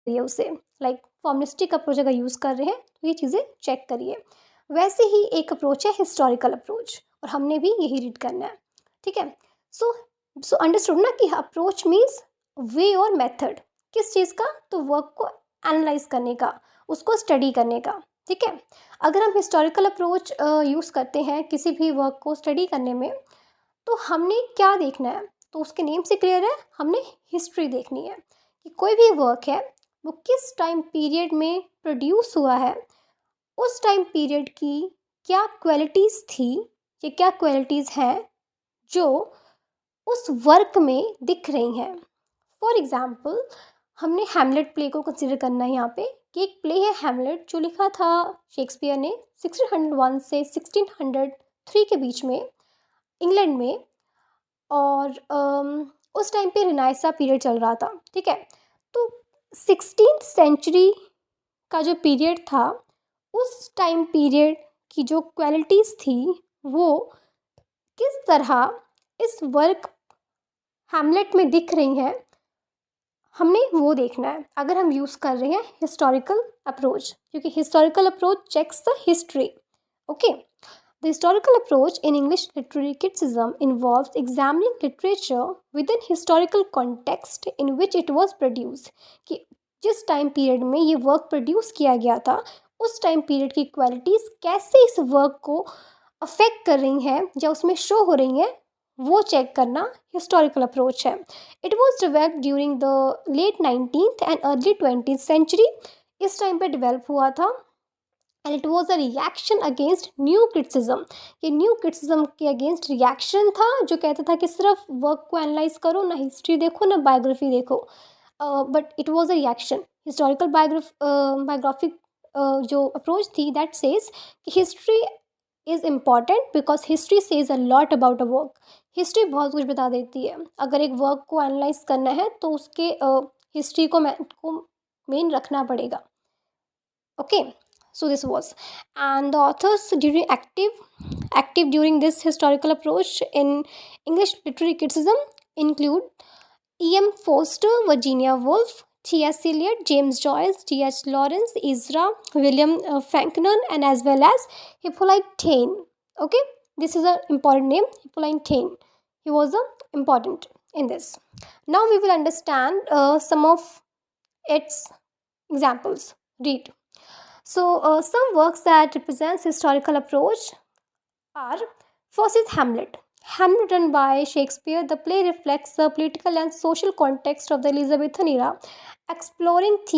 करिए उसे, like formalistic approach अगर यूज़ कर रहे हैं तो ये चीज़ें चेक करिए। वैसे ही एक अप्रोच है हिस्टोरिकल अप्रोच, और हमने भी यही रीड करना है, ठीक है। सो अंडरस्टूड ना कि अप्रोच मीन्स वे और मेथड, किस चीज़ का, तो वर्क को एनालाइज करने का, उसको स्टडी करने का, ठीक है। अगर हम हिस्टोरिकल अप्रोच यूज़ करते हैं किसी भी वर्क को स्टडी करने में, तो हमने क्या देखना है, तो उसके नेम से क्लियर है, हमने हिस्ट्री देखनी है कि कोई भी वर्क है वो किस टाइम पीरियड में प्रोड्यूस हुआ है, उस टाइम पीरियड की क्या क्वालिटीज़ थी, ये क्या क्वालिटीज़ हैं जो उस वर्क में दिख रही हैं। फॉर एग्ज़ाम्पल, हमने हैमलेट प्ले को कंसिडर करना है यहाँ पे, कि एक प्ले है हैमलेट जो लिखा था शेक्सपियर ने 1601 से 1603 के बीच में इंग्लैंड में, और उस टाइम पे रिनाइसा पीरियड चल रहा था, ठीक है। तो 16th सेंचुरी का जो पीरियड था, उस टाइम पीरियड की जो क्वालिटीज़ थी वो किस तरह इस वर्क हैमलेट में दिख रही हैं, हमने वो देखना है अगर हम यूज़ कर रहे हैं हिस्टोरिकल अप्रोच, क्योंकि historical approach checks the history, okay. The historical approach in English literary criticism involves examining literature within historical context in which it was produced, कि जिस टाइम पीरियड में ये वर्क प्रोड्यूस किया गया था, उस टाइम पीरियड की क्वालिटीज़ कैसे इस वर्क को अफेक्ट कर रही हैं या उसमें शो हो रही हैं, वो चेक करना हिस्टोरिकल अप्रोच है। It was develop during the late 19th and early 20th century, इस टाइम पे डेवलप हुआ था, and it was a reaction against new criticism, ये न्यू क्रिटिसिज्म के अगेंस्ट रिएक्शन था जो कहता था कि सिर्फ वर्क को एनालाइज करो, ना हिस्ट्री देखो ना बायोग्राफी देखो, but it was a reaction. Historical biographic जो अप्रोच थी दैट सेज कि history is important because history says a lot about a work, history बहुत कुछ बता देती है। अगर एक वर्क को एनालाइज करना है तो उसके हिस्ट्री को मेन रखना पड़ेगा, okay. So this was, and the authors during active during this historical approach in English literary criticism include E.M. Forster, Virginia Woolf, T.S. Eliot, James Joyce, T.H. Lawrence, Ezra, William Faulkner, and as well as Hippolyte Taine. Okay, this is an important name, Hippolyte Taine. He was important in this. Now we will understand some of its examples. Read. So some works that represents historical approach are, first is Hamlet. Hamlet written by Shakespeare. The play reflects the political and social context of the Elizabethan era, exploring themes